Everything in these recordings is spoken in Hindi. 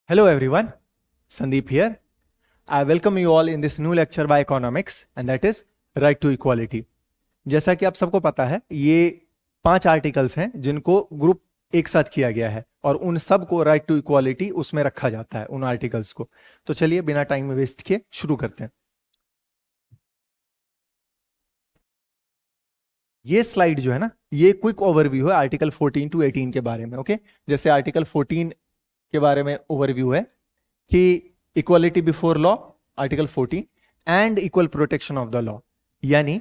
Hello everyone, Sandeep here. I welcome you all in this new lecture by economics and that is right to equality. जैसा कि आप सबको पता है ये 5 आर्टिकल्स हैं जिनको ग्रुप एक साथ किया गया है और उन सब को राइट टू इक्वालिटी उसमें रखा जाता है उन आर्टिकल्स को। तो चलिए बिना टाइम वेस्ट किए शुरू करते हैं। ये स्लाइड जो है ना ये क्विक ओवरव्यू है आर्टिकल 14 टू 18 के बारे में। ओके, जैसे आर्टिकल 14 के बारे में ओवरव्यू है कि equality before law article 14 and equal protection of the law, यानी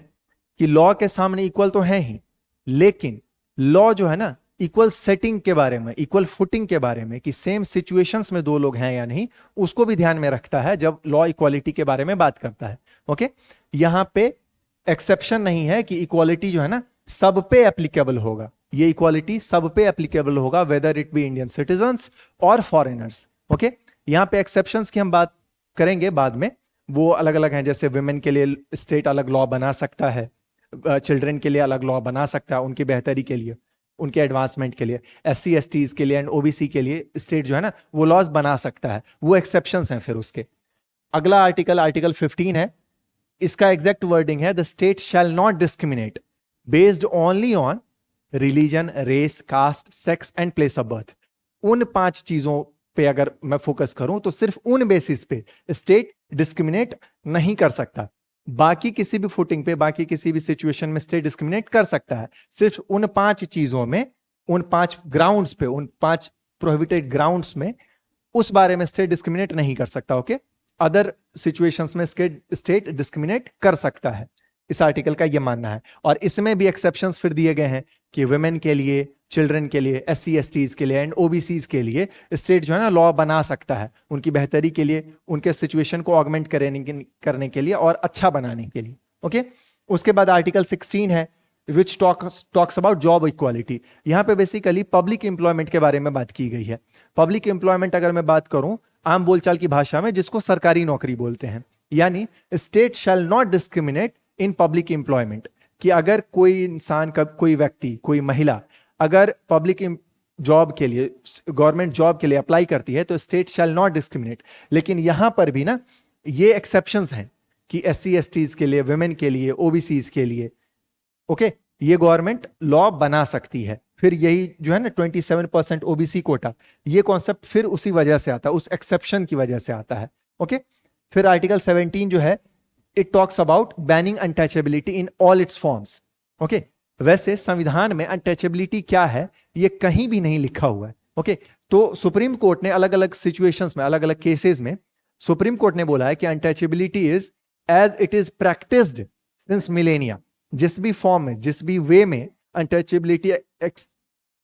कि लॉ के सामने इक्वल तो है ही, लेकिन लॉ जो है ना इक्वल सेटिंग के बारे में, इक्वल फुटिंग के बारे में कि सेम सिचुएशंस में दो लोग हैं या नहीं, उसको भी ध्यान में रखता है जब लॉ इक्वालिटी के बारे में बात करता है। ओके, यहां पे एक्सेप्शन नहीं है कि इक्वालिटी जो है ना सब पे एप्लीकेबल होगा। ये इक्वालिटी सब पे एप्लीकेबल होगा whether it be Indian citizens और फॉरेनर्स। ओके, यहां पे एक्सेप्शंस की हम बात करेंगे बाद में, वो अलग अलग हैं। जैसे वुमेन के लिए स्टेट अलग लॉ बना सकता है, चिल्ड्रन के लिए अलग लॉ बना सकता है उनकी बेहतरी के लिए, उनके एडवांसमेंट के लिए। SC STs के लिए एंड OBC के लिए स्टेट जो है ना वो लॉज बना सकता है, वो एक्सेप्शंस हैं। फिर उसके अगला आर्टिकल 15 है, इसका एग्जैक्ट वर्डिंग है the state shall not discriminate based only on religion, race, caste, sex and place of birth. उन 5 चीजों पे अगर मैं फोकस करूं तो सिर्फ उन बेसिस पे स्टेट डिस्क्रिमिनेट नहीं कर सकता। बाकी किसी भी फुटिंग पे, बाकी किसी भी सिचुएशन में स्टेट डिस्क्रिमिनेट कर सकता है। सिर्फ उन 5 चीजों में, उन 5 ग्राउंड्स पे, उन 5 प्रोहिबिटेड ग्राउंड्स में उस बारे में स्टेट डिस्क्रिमिनेट नहीं कर सकता। ओके, अदर सिचुएशंस में स्टेट डिस्क्रिमिनेट कर सकता है, इस आर्टिकल का यह मानना है। और इसमें भी एक्सेप्शंस फिर दिए गए हैं कि वुमेन के लिए, चिल्ड्रन के लिए, SC STs के लिए एंड OBCs के लिए स्टेट जो है ना लॉ बना सकता है उनकी बेहतरी के लिए, उनके सिचुएशन को ऑगमेंट करने के लिए और अच्छा बनाने के लिए। ओके, उसके बाद आर्टिकल 16 है which talks about job equality. यहां पे बेसिकली पब्लिक एम्प्लॉयमेंट के बारे में बात की गई है। पब्लिक एम्प्लॉयमेंट अगर मैं बात करूं आम बोलचाल की भाषा में, जिसको सरकारी नौकरी बोलते हैं, यानी state shall not discriminate in public employment, कि अगर कोई इंसान, कोई व्यक्ति, कोई महिला अगर पब्लिक जॉब के लिए, गवर्नमेंट जॉब के लिए अप्लाई करती है तो स्टेट शैल नॉट डिस्क्रिमिनेट। लेकिन यहां पर भी ना ये एक्सेप्शंस हैं कि SC STs के लिए, वुमेन के लिए, OBCs के लिए, ओके, ये गवर्नमेंट लॉ बना सकती है। फिर यही जो है ना 27% OBC कोटा, ये कॉन्सेप्ट फिर उसी वजह से आता है, उस एक्सेप्शन की वजह से आता है। ओके, फिर आर्टिकल 17 जो है it talks about banning untouchability in all it's forms. Okay, वैसे संविधान में अनटचेबिलिटी क्या है ये कहीं भी नहीं लिखा हुआ है। ओके, तो सुप्रीम कोर्ट ने अलग अलग सिचुएशंस में, अलग अलग केसेस में सुप्रीम कोर्ट ने बोला है कि untouchability is as it is practised since millennia. जिस भी फॉर्म में, जिस भी वे में अनटचेबिलिटी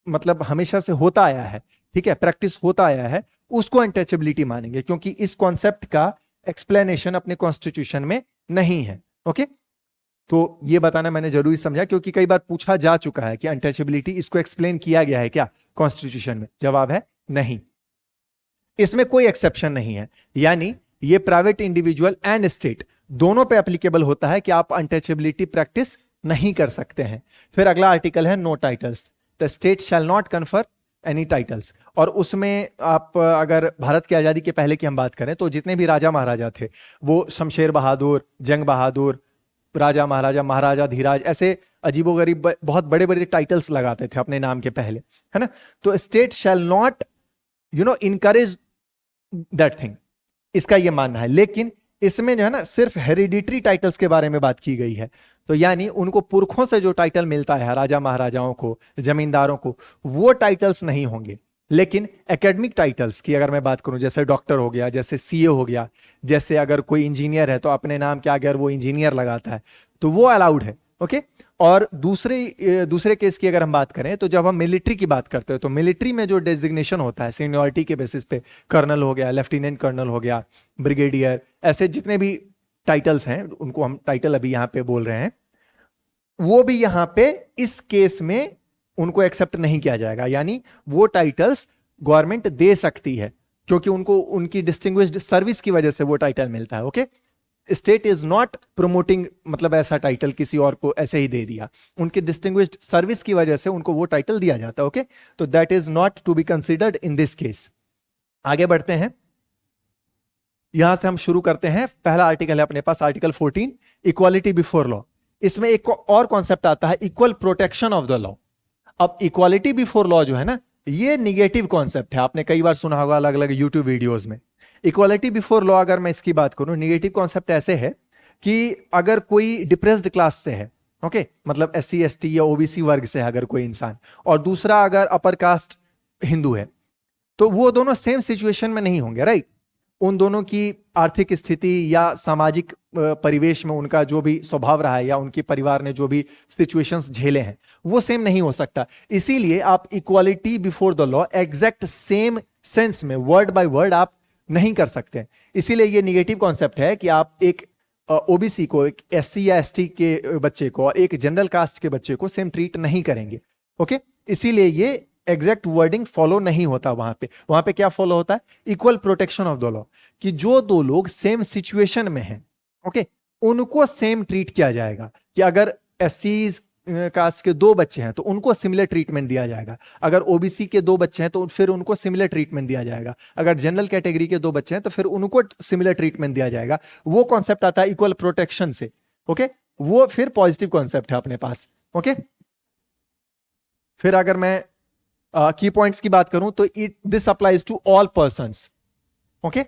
मतलब हमेशा से होता आया है, ठीक है, प्रैक्टिस होता आया है, उसको अनटचेबिलिटी मानेंगे, क्योंकि इस कॉन्सेप्ट का एक्सप्लेनेशन अपने कॉन्स्टिट्यूशन में नहीं है। ओके, तो ये बताना मैंने जरूरी समझा, क्योंकि कई बार पूछा जा चुका है कि अनटचेबिलिटी इसको एक्सप्लेन किया गया है क्या कॉन्स्टिट्यूशन में। जवाब है नहीं, इसमें कोई एक्सेप्शन नहीं है। यानी ये प्राइवेट इंडिविजुअल एंड स्टेट दोनों पे एप्लीकेबल होता है कि आप अनटचेबिलिटी प्रैक्टिस नहीं कर सकते हैं। फिर अगला आर्टिकल है no titles, the state shall not confer any titles. और उसमें आप अगर भारत की आजादी के पहले की हम बात करें तो जितने भी राजा महाराजा थे, वो शमशेर बहादुर, जंग बहादुर, राजा महाराजा, महाराजा धीराज, ऐसे अजीबोगरीब बहुत बड़े बड़े टाइटल्स लगाते थे अपने नाम के पहले, है ना। तो state shall not encourage that thing, इसका ये मानना है। लेकिन इसमें जो है ना सिर्फ हेरिडिटरी टाइटल्स के बारे में बात की गई है। तो यानी उनको पुरखों से जो टाइटल मिलता है राजा महाराजाओं को, जमींदारों को, वो टाइटल्स नहीं होंगे। लेकिन एकेडमिक टाइटल्स की अगर मैं बात करूं, जैसे डॉक्टर हो गया, जैसे CA हो गया, जैसे अगर कोई इंजीनियर है तो अपने नाम के आगे अगर वो इंजीनियर लगाता है तो वो अलाउड है। ओके, और दूसरे केस की अगर हम बात करें तो जब हम मिलिट्री की बात करते हैं तो मिलिट्री में जो डेजिग्नेशन होता है सीनियरिटी के बेसिस पे, कर्नल हो गया, लेफ्टिनेंट कर्नल हो गया, ब्रिगेडियर, ऐसे जितने भी टाइटल्स हैं उनको हम टाइटल अभी यहां पे बोल रहे हैं, वो भी यहां पे इस केस में उनको एक्सेप्ट नहीं किया जाएगा। यानी वो टाइटल्स गवर्नमेंट दे सकती है क्योंकि उनको उनकी डिस्टिंग्विश्ड सर्विस की वजह से वो टाइटल मिलता है। Okay, state is not promoting मतलब ऐसा टाइटल किसी और को ऐसे ही दे दिया, उनकी डिस्टिंग्विश्ड सर्विस की वजह से उनको वो टाइटल दिया जाता है। ओके, तो that is not to be considered in this case. आगे बढ़ते हैं, यहां से हम शुरू करते हैं। पहला आर्टिकल है अपने पास आर्टिकल 14, इक्वालिटी बिफोर लॉ। इसमें एक और कॉन्सेप्ट आता है, equal protection of the law. अब इक्वालिटी बिफोर लॉ जो है ना, ये निगेटिव कॉन्सेप्ट है, आपने कई बार सुना होगा अलग अलग यूट्यूब वीडियोस में। इक्वालिटी बिफोर लॉ अगर मैं इसकी बात करूं, निगेटिव कॉन्सेप्ट ऐसे है कि अगर कोई डिप्रेस्ड क्लास से है, ओके, मतलब SC ST या OBC वर्ग से है अगर कोई इंसान, और दूसरा अगर अपर कास्ट हिंदू है, तो वो दोनों सेम सिचुएशन में नहीं होंगे, राइट। उन दोनों की आर्थिक स्थिति या सामाजिक परिवेश में उनका जो भी स्वभाव रहा है या उनके परिवार ने जो भी सिचुएशंस झेले हैं वो सेम नहीं हो सकता। इसीलिए आप equality before the law exact same sense में वर्ड बाय वर्ड आप नहीं कर सकते। इसीलिए ये निगेटिव कॉन्सेप्ट है कि आप एक OBC को, एक SC या ST के बच्चे को और एक जनरल कास्ट के बच्चे को सेम ट्रीट नहीं करेंगे, ओके। इसीलिए ये एग्जैक्ट वर्डिंग फॉलो नहीं होता। वहां पे क्या फॉलो होता है, equal protection of the law, कि जो दो लोग सेम सिचुएशन में हैं, ओके, उनको सेम ट्रीट किया जाएगा। कि अगर SC कास्ट के दो बच्चे हैं तो उनको सिमिलर ट्रीटमेंट दिया जाएगा, अगर OBC के दो बच्चे हैं तो फिर उनको सिमिलर ट्रीटमेंट दिया जाएगा, अगर जनरल कैटेगरी के दो बच्चे हैं तो फिर उनको सिमिलर ट्रीटमेंट दिया जाएगा। वो कॉन्सेप्ट आता है इक्वल प्रोटेक्शन से, ओके। वो फिर पॉजिटिव कॉन्सेप्ट है अपने पास, ओके। फिर अगर मैं की पॉइंट्स की बात करूं तो this applies to all persons, okay,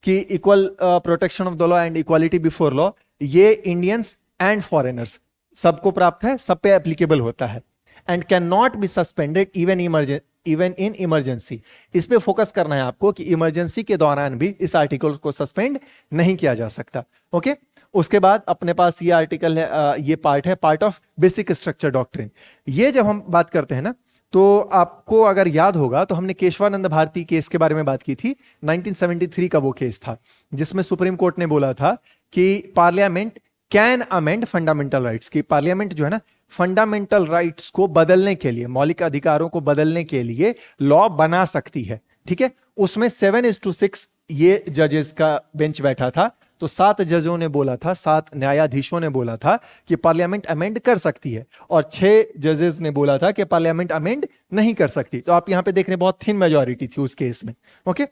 कि equal protection of the law and equality before law ये इंडियंस एंड फॉरेनर्स सबको प्राप्त है, सब पे एप्लीकेबल होता है। And can not be suspended even in emergency. इस पे फोकस करना है आपको कि इमरजेंसी के दौरान भी इस आर्टिकल को सस्पेंड नहीं किया जा सकता, ओके। उसके बाद अपने पास ये आर्टिकल है, ये पार्ट है, part of basic structure doctrine. ये जब हम बात करते हैं ना, तो आपको अगर याद होगा तो हमने केशवानंद भारती केस के बारे में बात की थी। 1973 का वो केस था जिसमें सुप्रीम कोर्ट ने बोला था कि parliament can amend fundamental rights, की पार्लियामेंट जो है ना फंडामेंटल राइट्स को बदलने के लिए, मौलिक अधिकारों को बदलने के लिए लॉ बना सकती है, ठीक है। उसमें 7:6 ये जजेस का बेंच बैठा था, तो 7 जजों ने बोला था, 7 न्यायाधीशों ने बोला था कि पार्लियामेंट अमेंड कर सकती है, और 6 जजेस ने बोला था कि पार्लियामेंट अमेंड नहीं कर सकती। तो आप यहां पे देख रहे हैं बहुत थिन मेजॉरिटी थी उस केस में, ओके।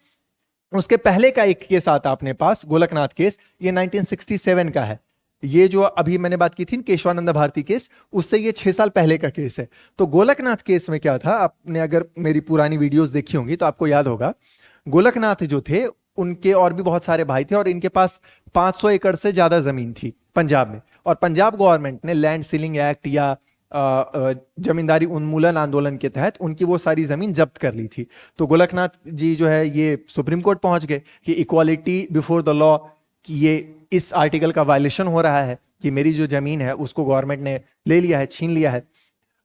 उसके पहले का एक केस आता अपने पास, गोलकनाथ केस, ये 1967 का है। ये जो अभी मैंने बात की थी केशवानंद भारती केस, उससे ये 6 साल पहले का केस है। तो गोलकनाथ केस में क्या था, आपने अगर मेरी पुरानी वीडियोस देखी होंगी तो आपको याद होगा, गोलकनाथ जो थे उनके और भी बहुत सारे भाई थे और इनके पास 500 एकड़ से ज्यादा जमीन थी पंजाब में, और पंजाब गवर्नमेंट ने लैंड सीलिंग एक्ट या जमींदारी उन्मूलन आंदोलन के तहत उनकी वो सारी जमीन जब्त कर ली थी। तो गोलकनाथ जी जो है ये सुप्रीम कोर्ट पहुंच गए कि इक्वालिटी बिफोर द लॉ कि ये इस आर्टिकल का वायलेशन हो रहा है, कि मेरी जो जमीन है उसको गवर्नमेंट ने ले लिया है, छीन लिया है।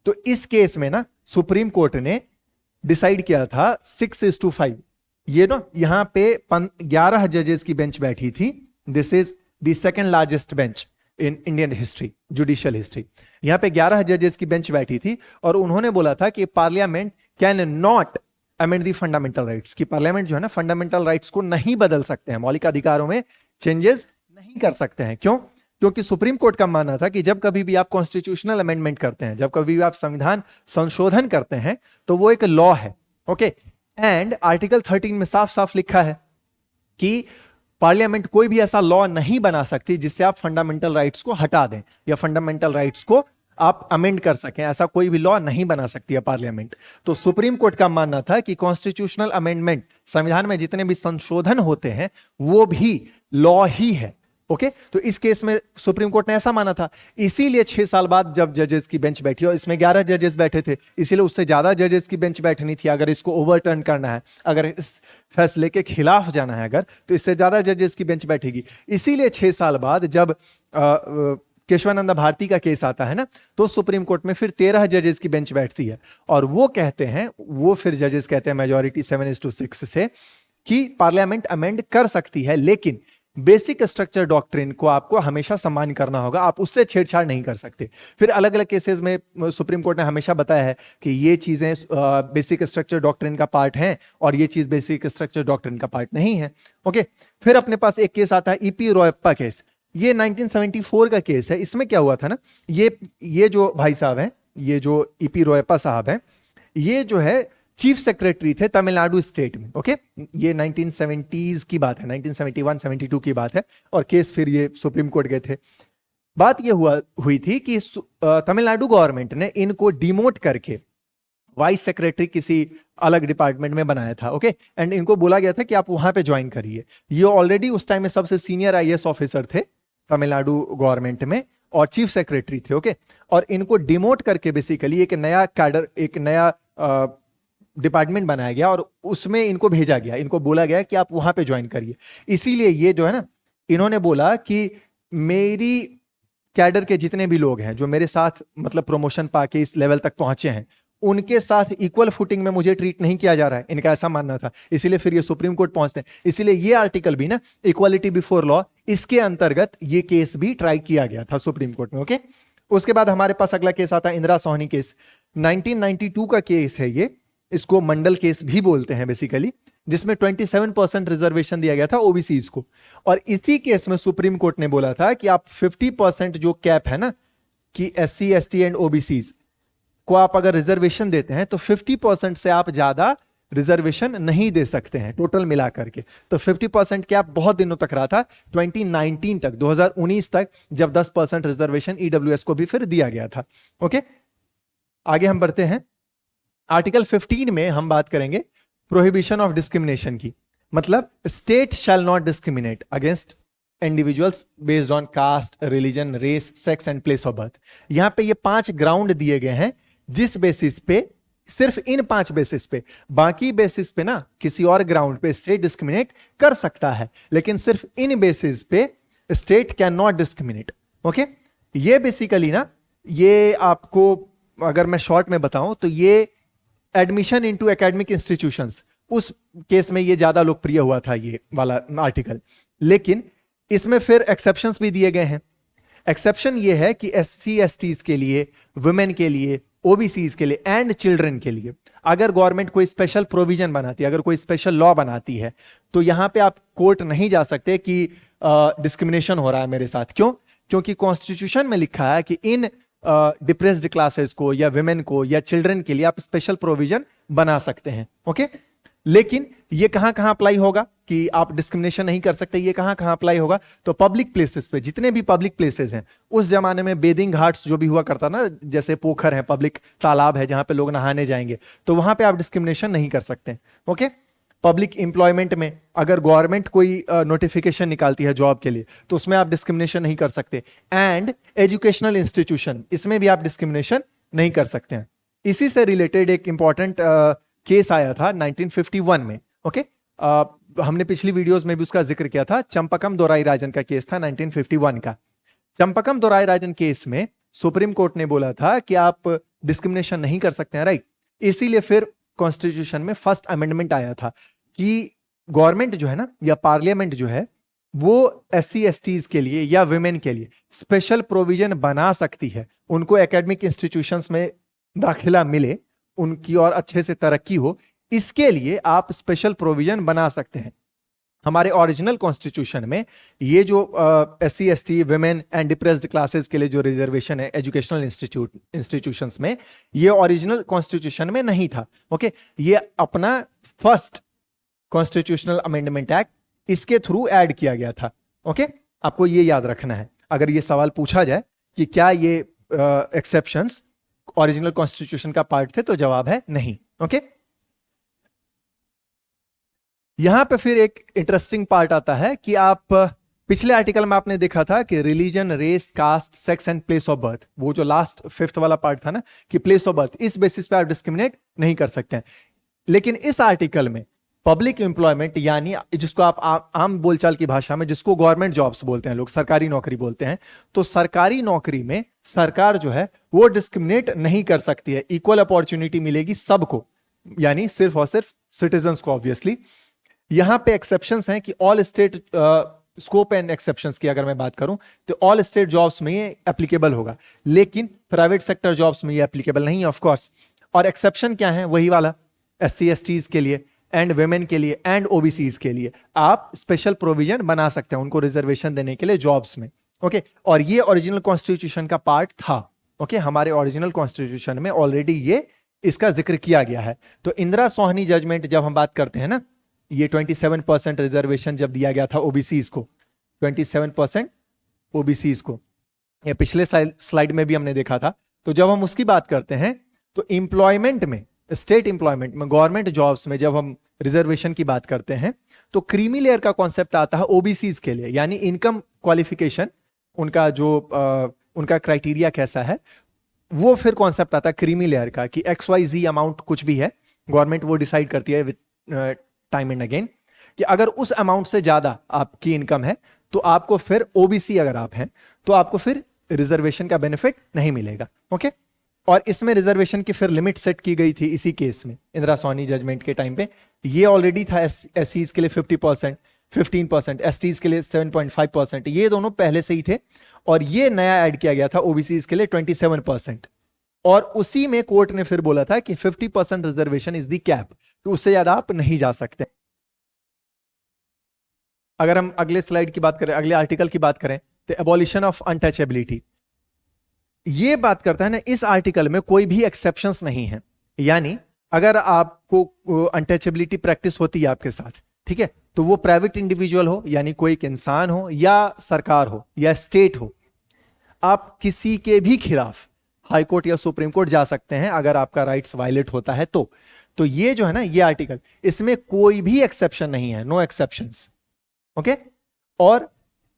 तो इस केस में ना सुप्रीम कोर्ट ने डिसाइड किया था 6:5, ये ना यहां पे 11 जजेस की बेंच बैठी थी। This is the second largest bench in Indian history, judicial history. यहां पे 11 जजेस की बेंच बैठी थी और उन्होंने बोला था कि parliament can not amend the fundamental rights, कि पार्लियामेंट जो है ना फंडामेंटल राइट्स को नहीं बदल सकते हैं, मौलिक अधिकारों में चेंजेस नहीं कर सकते हैं। क्यों? क्योंकि सुप्रीम कोर्ट का मानना था कि जब कभी भी आप कॉन्स्टिट्यूशनल अमेंडमेंट करते हैं, जब कभी भी आप संविधान संशोधन करते हैं, तो वो एक लॉ है, ओके। एंड आर्टिकल 13 में साफ साफ लिखा है कि पार्लियामेंट कोई भी ऐसा लॉ नहीं बना सकती जिससे आप फंडामेंटल राइट्स को हटा दें या फंडामेंटल राइट्स को आप अमेंड कर सकें, ऐसा कोई भी लॉ नहीं बना सकती है पार्लियामेंट। तो सुप्रीम कोर्ट का मानना था कि कॉन्स्टिट्यूशनल अमेंडमेंट, संविधान में जितने भी संशोधन होते हैं वो भी लॉ ही है, ओके। तो इस केस में सुप्रीम कोर्ट ने ऐसा माना था। इसीलिए 6 साल बाद जब जजेस की बेंच बैठी, और इसमें 11 जजेस बैठे थे, इसीलिए उससे ज्यादा जजेस की बेंच बैठनी थी। अगर इसको ओवरटर्न करना है, अगर इस फैसले के खिलाफ जाना है अगर, तो इससे ज्यादा जजेस की बेंच बैठेगी। इसीलिए 6 साल बाद जब केशवानंद भारती का केस आता है ना, तो सुप्रीम कोर्ट में फिर 13 जजेस की बेंच बैठती है और वो कहते हैं, वो फिर जजेस कहते हैं मेजॉरिटी 7:6 से कि पार्लियामेंट अमेंड कर सकती है, लेकिन बेसिक स्ट्रक्चर डॉक्ट्रिन को आपको हमेशा सम्मान करना होगा, आप उससे छेड़छाड़ नहीं कर सकते। फिर अलग अलग केसेस में सुप्रीम कोर्ट ने हमेशा बताया है कि ये चीजें बेसिक स्ट्रक्चर डॉक्ट्रिन का पार्ट हैं और ये चीज बेसिक स्ट्रक्चर डॉक्ट्रिन का पार्ट नहीं है, ओके। फिर अपने पास एक केस आता है ईपी रोयप्पा केस, ये 1974 का केस है। इसमें क्या हुआ था ना, ये जो भाई साहब हैं, ये जो ईपी रोयप्पा साहब हैं, ये जो है चीफ सेक्रेटरी थे तमिलनाडु स्टेट में। ओके, ये 1970s की बात है, 1971-72 की बात है, और केस फिर ये सुप्रीम कोर्ट गए थे। बात ये हुई थी कि तमिलनाडु गवर्नमेंट ने इनको डिमोट करके वाइस सेक्रेटरी किसी अलग डिपार्टमेंट में बनाया था। ओके, एंड इनको बोला गया था कि आप वहां पे ज्वाइन करिए। ये ऑलरेडी उस टाइम में सबसे सीनियर आईएएस ऑफिसर थे तमिलनाडु गवर्नमेंट में और चीफ सेक्रेटरी थे। ओके, और इनको डिमोट करके बेसिकली एक नया कैडर, एक नया डिपार्टमेंट बनाया गया और उसमें इनको भेजा गया, इनको बोला गया कि आप वहां पे ज्वाइन करिए। इसीलिए ये जो है ना, इन्होंने बोला कि मेरी कैडर के जितने भी लोग हैं जो मेरे साथ मतलब प्रमोशन पाके इस लेवल तक पहुंचे हैं, उनके साथ इक्वल फुटिंग में मुझे ट्रीट नहीं किया जा रहा है, इनका ऐसा मानना था। इसीलिए फिर ये सुप्रीम कोर्ट पहुंचते हैं। इसीलिए ये आर्टिकल भी ना, इक्वालिटी बिफोर लॉ, इसके अंतर्गत ये केस भी ट्राई किया गया था सुप्रीम कोर्ट में। ओके, उसके बाद हमारे पास अगला केस आता है इंदिरा सोहनी केस। 1992 का केस है ये, इसको मंडल केस भी बोलते हैं बेसिकली, जिसमें 27% रिजर्वेशन दिया गया था ओबीसीज को। और इसी केस में सुप्रीम कोर्ट ने बोला था कि आप 50% जो कैप है ना, कि एससी, एसटी एंड ओबीसीज को आप अगर रिजर्वेशन देते हैं तो 50% से आप ज्यादा रिजर्वेशन नहीं दे सकते हैं टोटल मिला करके। तो 50% कैप बहुत दिनों तक रहा था, 2019 तक, 2019 तक, जब 10% रिजर्वेशन ईडब्ल्यूएस को भी फिर दिया गया था। ओके, आगे हम बढ़ते हैं। आर्टिकल 15 में हम बात करेंगे प्रोहिबिशन ऑफ डिस्क्रिमिनेशन की। मतलब state shall not discriminate against individuals based on caste, religion, race, sex and place of birth. यहां पे ये 5 ग्राउंड दिए गए हैं, जिस बेसिस पे, सिर्फ इन 5 बेसिस पे, बाकी बेसिस पे ना किसी और ग्राउंड पे स्टेट डिस्क्रिमिनेट कर सकता है, लेकिन सिर्फ इन बेसिस पे state can not discriminate. Okay, ये बेसिकली ना, ये आपको अगर मैं शॉर्ट में बताऊं तो ये एडमिशन इनटू एकेडमिक इंस्टीट्यूशंस, उस केस में ये ज्यादा लोकप्रिय हुआ था ये वाला आर्टिकल। लेकिन इसमें फिर एक्सेप्शंस भी दिए गए हैं। एक्सेप्शन ये है कि एससी एसटीज के लिए, वुमेन के लिए, ओबीसीज के लिए एंड चिल्ड्रन के लिए अगर गवर्नमेंट कोई स्पेशल प्रोविजन बनाती है, अगर कोई स्पेशल लॉ बनाती है, तो यहां पे आप कोर्ट नहीं जा सकते कि डिस्क्रिमिनेशन हो रहा है मेरे साथ। क्यों? क्योंकि कॉन्स्टिट्यूशन में लिखा है कि इन डिप्रेस्ड क्लासेस को या विमेन को या चिल्ड्रन के लिए आप स्पेशल प्रोविजन बना सकते हैं। ओके, लेकिन ये कहां कहां अप्लाई होगा कि आप डिस्क्रिमिनेशन नहीं कर सकते? ये कहां कहां अप्लाई होगा? तो पब्लिक प्लेसेस पे, जितने भी पब्लिक प्लेसेस हैं, उस जमाने में बेदिंग घाट्स जो भी हुआ करता ना, जैसे पोखर है, पब्लिक तालाब है जहां पे लोग नहाने जाएंगे, तो वहां पे आप डिस्क्रिमिनेशन नहीं कर सकते। ओके, पब्लिक एम्प्लॉयमेंट में अगर गवर्नमेंट कोई नोटिफिकेशन निकालती है जॉब के लिए, तो उसमें आप डिस्क्रिमिनेशन नहीं कर सकते। एंड एजुकेशनल इंस्टीट्यूशन, इसमें भी आप डिस्क्रिमिनेशन नहीं कर सकते हैं। इसी से रिलेटेड एक इंपॉर्टेंट केस आया था 1951 में। ओके, हमने पिछली वीडियोस में भी उसका जिक्र किया था, चंपकम दोराईराजन का केस था 1951 का। चंपकम दोराईराजन केस में सुप्रीम कोर्ट ने बोला था कि आप डिस्क्रिमिनेशन नहीं कर सकते हैं, राइट। इसीलिए फिर कॉन्स्टिट्यूशन में फर्स्ट अमेंडमेंट आया था कि गवर्नमेंट जो है ना, या पार्लियामेंट जो है, वो एससी एसटीज के लिए या विमेन के लिए स्पेशल प्रोविजन बना सकती है। उनको एकेडमिक इंस्टीट्यूशंस में दाखिला मिले, उनकी और अच्छे से तरक्की हो, इसके लिए आप स्पेशल प्रोविजन बना सकते हैं। हमारे ओरिजिनल कॉन्स्टिट्यूशन में ये जो SC ST, women and depressed classes के लिए जो रिजर्वेशन है एजुकेशनल इंस्टीट्यूशंस में, ये ओरिजिनल कॉन्स्टिट्यूशन में नहीं था। ओके, ये अपना फर्स्ट कॉन्स्टिट्यूशनल अमेंडमेंट एक्ट, इसके थ्रू ऐड किया गया था। ओके, आपको ये याद रखना है। अगर ये सवाल पूछा जाए कि क्या ये एक्सेप्शंस ओरिजिनल कॉन्स्टिट्यूशन का पार्ट थे, तो जवाब है नहीं। ओके, यहां पे फिर एक इंटरेस्टिंग पार्ट आता है कि आप पिछले आर्टिकल में आपने देखा था कि religion, race, caste, sex and place of birth, वो जो लास्ट 5th वाला पार्ट था ना, कि प्लेस ऑफ बर्थ, इस बेसिस पे आप डिस्क्रिमिनेट नहीं कर सकते हैं। लेकिन इस आर्टिकल में पब्लिक एम्प्लॉयमेंट, यानी जिसको आप आम बोलचाल की भाषा में जिसको गवर्नमेंट जॉब्स बोलते हैं, लोग सरकारी नौकरी बोलते हैं, तो सरकारी नौकरी में सरकार जो है वो डिस्क्रिमिनेट नहीं कर सकती है। इक्वल अपॉर्चुनिटी मिलेगी सबको, यानी सिर्फ और सिर्फ सिटीजन्स को। ऑब्वियसली यहां पे एक्सेप्शंस हैं कि all state scope and exceptions की अगर मैं बात करूं तो ऑल स्टेट जॉब्स में ये एप्लीकेबल होगा, लेकिन प्राइवेट सेक्टर जॉब्स में ये एप्लीकेबल नहीं है, ऑफ कोर्स। और एक्सेप्शन क्या है? वही वाला, एससी एसटीज के लिए एंड वुमेन के लिए एंड ओबीसीज के लिए आप स्पेशल प्रोविजन बना सकते हैं, उनको रिजर्वेशन देने के लिए जॉब्स में। ओके, और ये ओरिजिनल कॉन्स्टिट्यूशन का पार्ट था। ओके, हमारे ओरिजिनल कॉन्स्टिट्यूशन में ऑलरेडी ये इसका जिक्र किया गया है। तो इंदिरा सोहनी जजमेंट जब हम बात करते हैं ना, ये 27% रिजर्वेशन जब दिया गया था ओबीसीज को, 27% ओबीसीज को, ये पिछले स्लाइड में भी हमने देखा था। तो जब हम उसकी बात करते हैं तो एम्प्लॉयमेंट में, स्टेट एम्प्लॉयमेंट में, गवर्नमेंट जॉब्स में जब हम रिजर्वेशन की बात करते हैं तो क्रीमी लेयर का कॉन्सेप्ट आता है ओबीसीज के लिए, यानी इनकम क्वालिफिकेशन, उनका जो उनका क्राइटेरिया कैसा है, वो फिर कॉन्सेप्ट आता है क्रीमी लेयर का कि XYZ अमाउंट कुछ भी है, गवर्नमेंट वो डिसाइड करती है विद टाइम एंड अगेन कि अगर उस अमाउंट से ज्यादा आपकी इनकम है तो आपको फिर ओबीसी अगर आप हैं तो आपको फिर रिजर्वेशन का बेनिफिट नहीं मिलेगा। ओके, और इसमें रिजर्वेशन की फिर लिमिट सेट की गई थी इसी केस में, इंदिरा सोनी जजमेंट के टाइम पे। ये ऑलरेडी था एससीज के लिए 50%, 15%, एसटीज के लिए 7.5%, ये दोनों पहले से ही थे, और ये नया ऐड किया गया था ओबीसीज के लिए 27%। और उसी में कोर्ट ने फिर बोला था कि 50% रिजर्वेशन इज द कैप, तो उससे ज्यादा आप नहीं जा सकते। अगर हम अगले स्लाइड की बात करें, अगले आर्टिकल की बात करें, तो एबॉलिशन ऑफ अनटचेबिलिटी, ये बात करता है ना, इस आर्टिकल में कोई भी एक्सेप्शंस नहीं है, यानी अगर आपको अनटचेबिलिटी प्रैक्टिस होती है आपके साथ, ठीक है, तो वो प्राइवेट इंडिविजुअल हो, यानी कोई एक इंसान हो, या सरकार हो, या स्टेट हो, आप किसी के भी खिलाफ हाई कोर्ट या सुप्रीम कोर्ट जा सकते हैं अगर आपका राइट्स वायलेट होता है तो ये जो है ना, ये आर्टिकल, इसमें कोई भी एक्सेप्शन नहीं है, नो एक्सेप्शंस। ओके, और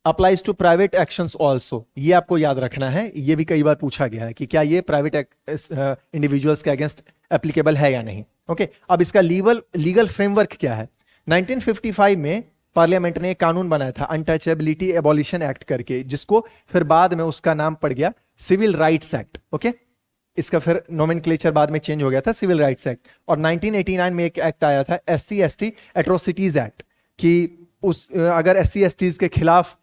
applies to private actions also, ये आपको याद रखना है, ये भी कई बार पूछा गया है कि क्या ये प्राइवेट इंडिविजुअल्स के अगेंस्ट एप्लीकेबल है या नहीं। ओके, अब इसका लीगल फ्रेमवर्क क्या है। 1955 में पार्लियामेंट ने एक कानून बनाया था अनटचेबिलिटी एबॉलिशन एक्ट करके, जिसको फिर बाद में उसका नाम पड़ गया सिविल राइट्स एक्ट। ओके, इसका फिर नोमेनक्लेचर बाद में चेंज हो गया था सिविल राइट्स एक्ट। और 1989 में एक एक्ट आया था SC ST एट्रोसिटीज एक्ट, कि उस अगर SC STs के खिलाफ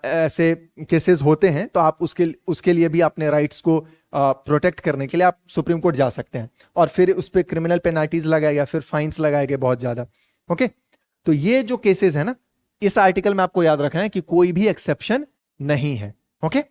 ऐसे केसेस होते हैं तो आप उसके लिए भी अपने राइट्स को प्रोटेक्ट करने के लिए आप सुप्रीम कोर्ट जा सकते हैं, और फिर उस पर क्रिमिनल पेनाल्टीज लगाए गए, फिर फाइन्स लगाए गए बहुत ज्यादा। ओके, तो ये जो केसेस है ना, इस आर्टिकल में आपको याद रखना है कि कोई भी एक्सेप्शन नहीं है। ओके,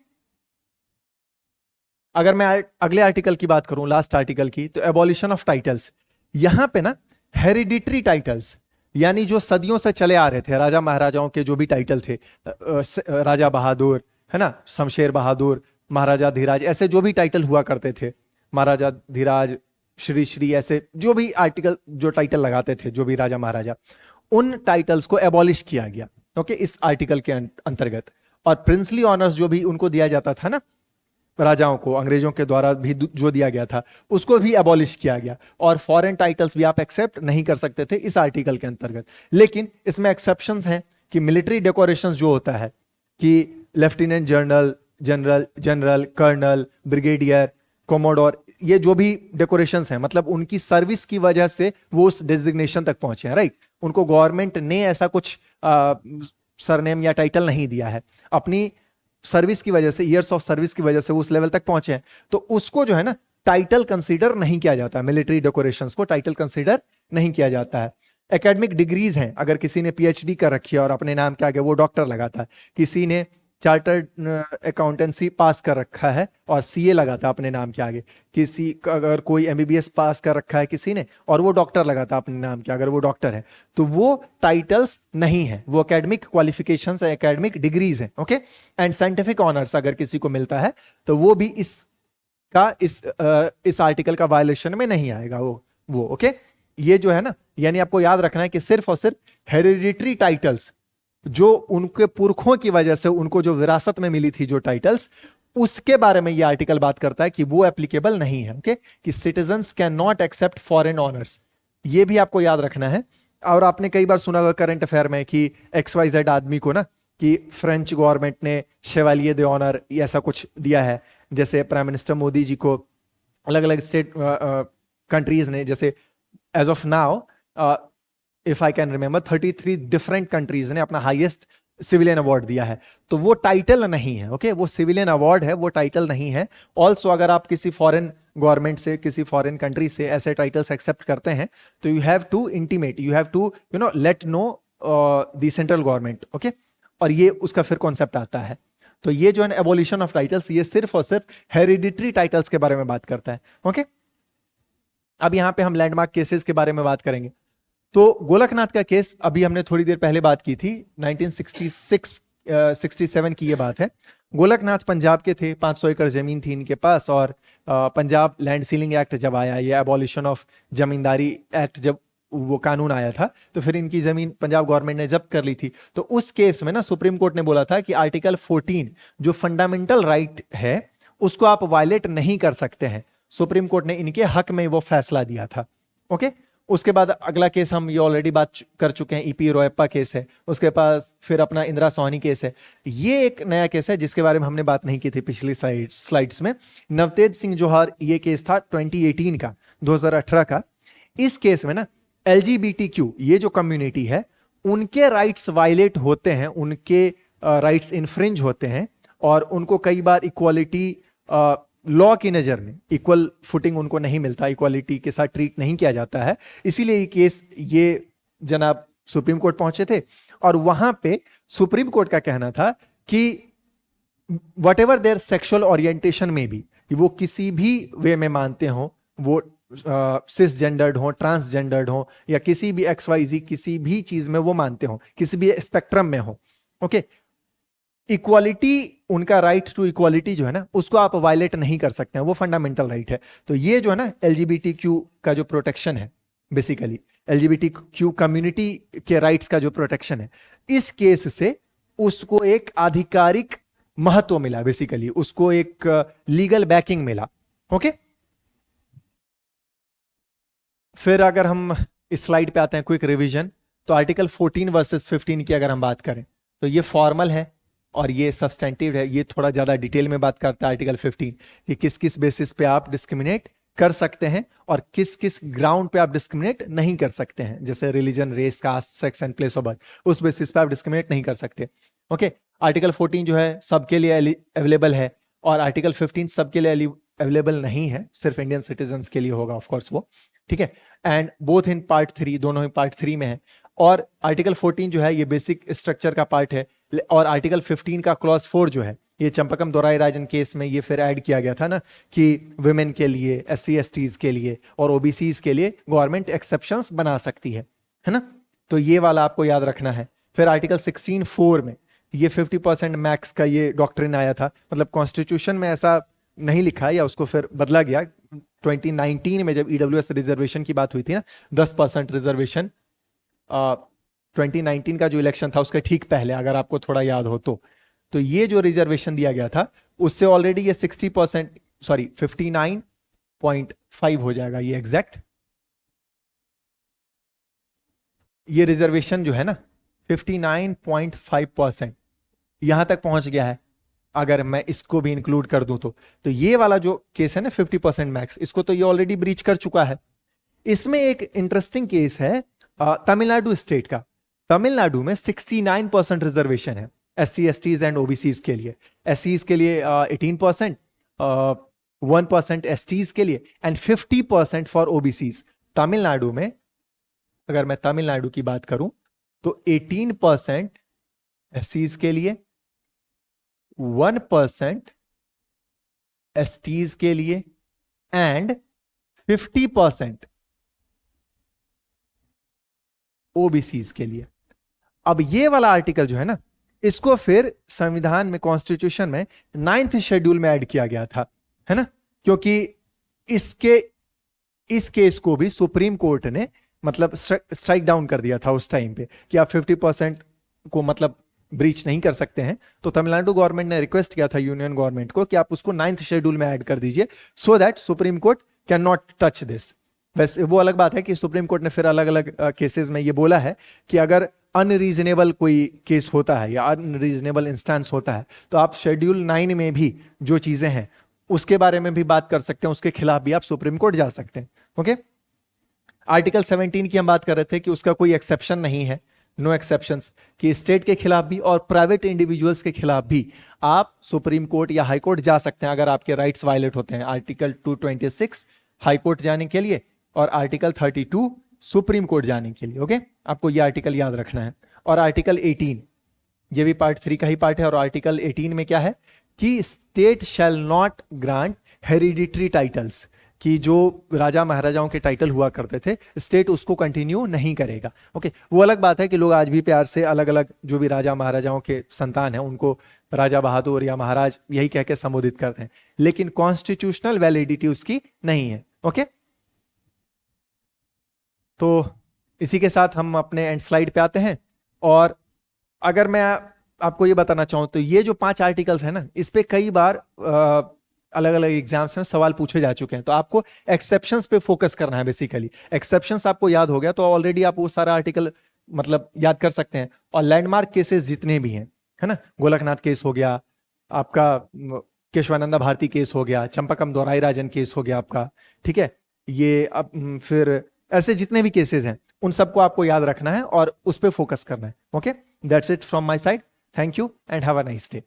अगर मैं अगले आर्टिकल की बात करूं, लास्ट आर्टिकल की, तो एबॉलिशन ऑफ टाइटल्स, यहां पे ना हेरिडिटरी टाइटल्स, यानी जो सदियों से चले आ रहे थे, राजा महाराजाओं के जो भी टाइटल थे, राजा बहादुर है ना, शमशेर बहादुर, महाराजा धीराज, ऐसे जो भी टाइटल हुआ करते थे, महाराजा धीराज, श्री, ऐसे जो भी जो टाइटल लगाते थे जो भी राजा महाराजा, उन टाइटल्स को एबॉलिश किया गया। ओके, इस आर्टिकल के अंतर्गत। और प्रिंसली ऑनर्स जो भी उनको दिया जाता था ना, राजाओं को अंग्रेजों के द्वारा भी जो दिया गया था, उसको भी एबॉलिश किया गया, और फॉरेन टाइटल्स भी आप एक्सेप्ट नहीं कर सकते थे इस आर्टिकल के अंतर्गत। लेकिन इसमें एक्सेप्शंस हैं कि मिलिट्री डेकोरेशंस जो होता है कि lieutenant general, general, colonel, brigadier, commodore, ये जो भी डेकोरेशंस हैं, मतलब उनकी सर्विस की वजह से वो उस डेजिग्नेशन तक पहुंचे हैं, राइट। उनको गवर्नमेंट ने ऐसा कुछ सरनेम या टाइटल नहीं दिया है, अपनी सर्विस की वजह से, ईयर्स ऑफ सर्विस की वजह से वो उस लेवल तक पहुंचे हैं, तो उसको जो है ना टाइटल कंसीडर नहीं किया जाता, मिलिट्री डेकोरेशंस को टाइटल कंसीडर नहीं किया जाता है। एकेडमिक डिग्रीज हैं, अगर किसी ने PhD कर रखी है और अपने नाम के आगे वो डॉक्टर लगाता है, किसी ने चार्टर्ड अकाउंटेंसी पास कर रखा है और CA लगाता अपने नाम के आगे, किसी अगर कोई MBBS पास कर रखा है किसी ने और वो डॉक्टर लगाता अपने नाम के, अगर वो डॉक्टर है, तो वो टाइटल्स नहीं है, वो एकेडमिक क्वालिफिकेशंस है, एकेडमिक डिग्रीज है। ओके, एंड साइंटिफिक ऑनर्स अगर किसी को मिलता है तो वो भी इस आर्टिकल का वायलेशन में नहीं आएगा वो। ओके, ये जो है ना, यानी आपको याद रखना है कि सिर्फ और सिर्फ हेरिडिटरी टाइटल्स, जो उनके पुरखों की वजह से उनको जो विरासत में मिली थी जो टाइटल्स, उसके बारे में ये आर्टिकल बात करता है कि वो एप्लीकेबल नहीं है। ओके, कि citizens can not accept foreign honours, ये भी आपको याद रखना है। और आपने कई बार सुना होगा करंट अफेयर में कि XYZ आदमी को ना, कि फ्रेंच गवर्नमेंट ने शेवालिये दे ऑनर ऐसा कुछ दिया है, जैसे प्राइम मिनिस्टर मोदी जी को अलग अलग स्टेट कंट्रीज ने, जैसे as of now if I can remember 33 different countries ने अपना हाईएस्ट सिविलियन अवार्ड दिया है, तो वो टाइटल नहीं है। ओके, वो सिविलियन अवार्ड है, वो टाइटल नहीं है। ऑल्सो अगर आप किसी फॉरेन गवर्नमेंट से, किसी फॉरेन कंट्री से ऐसे टाइटल्स एक्सेप्ट करते हैं तो you have to intimate, you have to let know the central government. Okay, और ये उसका फिर कॉन्सेप्ट आता है। तो ये जो है एबॉलिशन ऑफ टाइटल्स, ये सिर्फ और सिर्फ हेरिडिटरी टाइटल्स के बारे में बात करता है। ओके, अब यहाँ पे हम लैंडमार्क केसेस के बारे में बात करेंगे। तो गोलकनाथ का केस अभी हमने थोड़ी देर पहले बात की थी, 1966 67 की ये बात है। गोलकनाथ पंजाब के थे, 500 एकड़ जमीन थी इनके पास, और पंजाब लैंड सीलिंग एक्ट जब आया, ये एबॉलिशन ऑफ जमींदारी एक्ट जब वो कानून आया था, तो फिर इनकी जमीन पंजाब गवर्नमेंट ने जब्त कर ली थी। तो उस केस में ना सुप्रीम कोर्ट ने बोला था कि आर्टिकल 14 जो फंडामेंटल राइट है उसको आप वायलेट नहीं कर सकते हैं। सुप्रीम कोर्ट ने इनके हक में वो फैसला दिया था। ओके, उसके बाद अगला केस हम ये ऑलरेडी बात कर चुके हैं, ईपी रोयप्पा केस है। उसके पास फिर अपना इंदिरा सोहनी केस है। ये एक नया केस है जिसके बारे में हमने बात नहीं की थी पिछली स्लाइड्स में। नवतेज सिंह जोहर, ये केस था 2018 का, 2018 का। इस केस में ना एलजीबीटीक्यू ये जो कम्युनिटी है उनके राइट्स वायलेट होते हैं, उनके राइट्स इन्फ्रिंज होते हैं, और उनको कई बार इक्वालिटी लॉ की नजर में इक्वल फुटिंग उनको नहीं मिलता, इक्वालिटी के साथ ट्रीट नहीं किया जाता है। इसीलिए ये केस ये जनाब सुप्रीम कोर्ट पहुंचे थे, और वहां पे सुप्रीम कोर्ट का कहना था कि whatever there sexual orientation में भी, वो किसी भी वे में मानते हो, वो सिस जेंडर्ड हो, ट्रांसजेंडर्ड हो, या किसी भी XYZ किसी भी चीज में वो मानते हो, किसी भी स्पेक्ट्रम में हो, ओके, इक्वालिटी, उनका राइट टू इक्वालिटी जो है ना उसको आप वायलेट नहीं कर सकते हैं, वो फंडामेंटल राइट है। तो ये जो है ना LGBTQ का जो प्रोटेक्शन है, बेसिकली LGBTQ कम्युनिटी के राइट्स का जो प्रोटेक्शन है, इस केस से उसको एक आधिकारिक महत्व मिला, बेसिकली उसको एक लीगल बैकिंग मिला। ओके, फिर अगर हम इस स्लाइड पे आते हैं, क्विक रिवीजन, तो आर्टिकल 14 वर्सेस 15 की अगर हम बात करें तो ये फॉर्मल है और ये सब्सटेंटिव है। ये थोड़ा ज्यादा डिटेल में बात करता है आर्टिकल 15 कि किस किस बेसिस पे आप डिस्क्रिमिनेट कर सकते हैं और किस किस ग्राउंड पे आप डिस्क्रिमिनेट नहीं कर सकते हैं, जैसे religion, race, caste, sex and place of birth, उस बेसिस पे आप डिस्क्रिमिनेट नहीं कर सकते। ओके, आर्टिकल 14 जो है सबके लिए अवेलेबल है, और आर्टिकल 15 सबके लिए अवेलेबल नहीं है, सिर्फ इंडियन सिटीजन के लिए होगा ऑफकोर्स वो, ठीक है। एंड बोथ इन पार्ट 3, दोनों ही पार्ट 3 में है। और आर्टिकल 14 जो है ये बेसिक स्ट्रक्चर का पार्ट है, और आर्टिकल 15 का क्लॉज 4 जो है ये चंपकम दोराई राजन केस में ये फिर ऐड किया गया था ना कि वुमेन के लिए, SC/STs के लिए और OBCs के लिए गवर्नमेंट एक्सेप्शंस बना सकती है ना। तो ये वाला आपको याद रखना है। फिर आर्टिकल 16(4) में ये 50% मैक्स का ये डॉक्ट्रिन आया था, मतलब कॉन्स्टिट्यूशन में ऐसा नहीं लिखा है या उसको फिर बदला गया 2019 में जब EWS रिजर्वेशन की बात हुई थी ना, 10% रिजर्वेशन 2019 का जो इलेक्शन था उसके ठीक पहले, अगर आपको थोड़ा याद हो तो ये जो रिजर्वेशन दिया गया था उससे ऑलरेडी ये 60%, सॉरी 59.5 हो जाएगा ये एग्जैक्ट। ये रिजर्वेशन जो है ना 59.5% यहां तक पहुंच गया है, अगर मैं इसको भी इंक्लूड कर दूं तो ये वाला जो केस है ना 50% मैक्स, इसको तो ये ऑलरेडी ब्रीच कर चुका है। इसमें एक इंटरेस्टिंग केस है तमिलनाडु स्टेट का। तमिलनाडु में 69% रिजर्वेशन है SC/STs एंड OBCs के लिए। SCs के लिए 18%, 1% STs के लिए एंड 50% फॉर OBCs। तमिलनाडु में अगर मैं तमिलनाडु की बात करूं तो 18% SCs के लिए, 1% STs के लिए एंड 50% OBCs के लिए। अब ये वाला आर्टिकल जो है ना इसको फिर संविधान में, कॉन्स्टिट्यूशन में 9th शेड्यूल में ऐड किया गया था, है ना, क्योंकि इस केस को भी सुप्रीम कोर्ट ने मतलब स्ट्राइक डाउन कर दिया था उस टाइम पे कि आप 50% को मतलब ब्रीच नहीं कर सकते हैं। तो तमिलनाडु गवर्नमेंट ने रिक्वेस्ट किया था यूनियन गवर्नमेंट को कि आप उसको 9th शेड्यूल में ऐड कर दीजिए, so that supreme court can not touch this. वैसे वो अलग बात है कि सुप्रीम कोर्ट ने फिर अलग अलग केसेस में ये बोला है कि अगर अनरीजनेबल कोई केस होता है या अनरीजनेबल इंस्टेंस होता है तो आप शेड्यूल 9 में भी जो चीजें हैं उसके बारे में भी बात कर सकते हैं, उसके खिलाफ भी आप सुप्रीम कोर्ट जा सकते हैं। ओके, आर्टिकल 17 की हम बात कर रहे थे कि उसका कोई एक्सेप्शन नहीं है, नो एक्सेप्शंस, कि स्टेट के खिलाफ भी और प्राइवेट इंडिविजुअल्स के खिलाफ भी आप सुप्रीम कोर्ट या हाई कोर्ट जा सकते हैं अगर आपके राइट्स वायलेट होते हैं। आर्टिकल 226 हाई कोर्ट जाने के लिए और आर्टिकल 32 सुप्रीम कोर्ट जाने के लिए। ओके, आपको ये आर्टिकल याद रखना है। और आर्टिकल 18 ये भी पार्ट 3 का ही पार्ट है, और आर्टिकल 18 में क्या है कि state shall not grant hereditary titles, कि जो राजा महाराजाओं के टाइटल हुआ करते थे स्टेट उसको कंटिन्यू नहीं करेगा। ओके, वो अलग बात है कि लोग आज भी प्यार से अलग अलग जो भी राजा महाराजाओं के संतान हैं उनको राजा बहादुर या महाराज यही कह के संबोधित करते हैं, लेकिन कॉन्स्टिट्यूशनल वैलिडिटी उसकी नहीं है। ओके, तो इसी के साथ हम अपने एंड स्लाइड पे आते हैं। और अगर मैं आपको ये बताना चाहूं तो ये जो 5 आर्टिकल्स है ना, इस पे कई बार अलग अलग एग्जाम्स में सवाल पूछे जा चुके हैं, तो आपको एक्सेप्शंस पे फोकस करना है। बेसिकली एक्सेप्शंस आपको याद हो गया तो ऑलरेडी आप वो सारा आर्टिकल मतलब याद कर सकते हैं। और लैंडमार्क केसेस जितने भी हैं, है ना, गोलकनाथ केस हो गया आपका, केशवानंदा भारती केस हो गया, चंपकम दोराई राजन केस हो गया आपका, ठीक है, ये अब फिर ऐसे जितने भी केसेस हैं उन सबको आपको याद रखना है और उस पर फोकस करना है। Okay, that's it from my side. Thank you and have a nice day.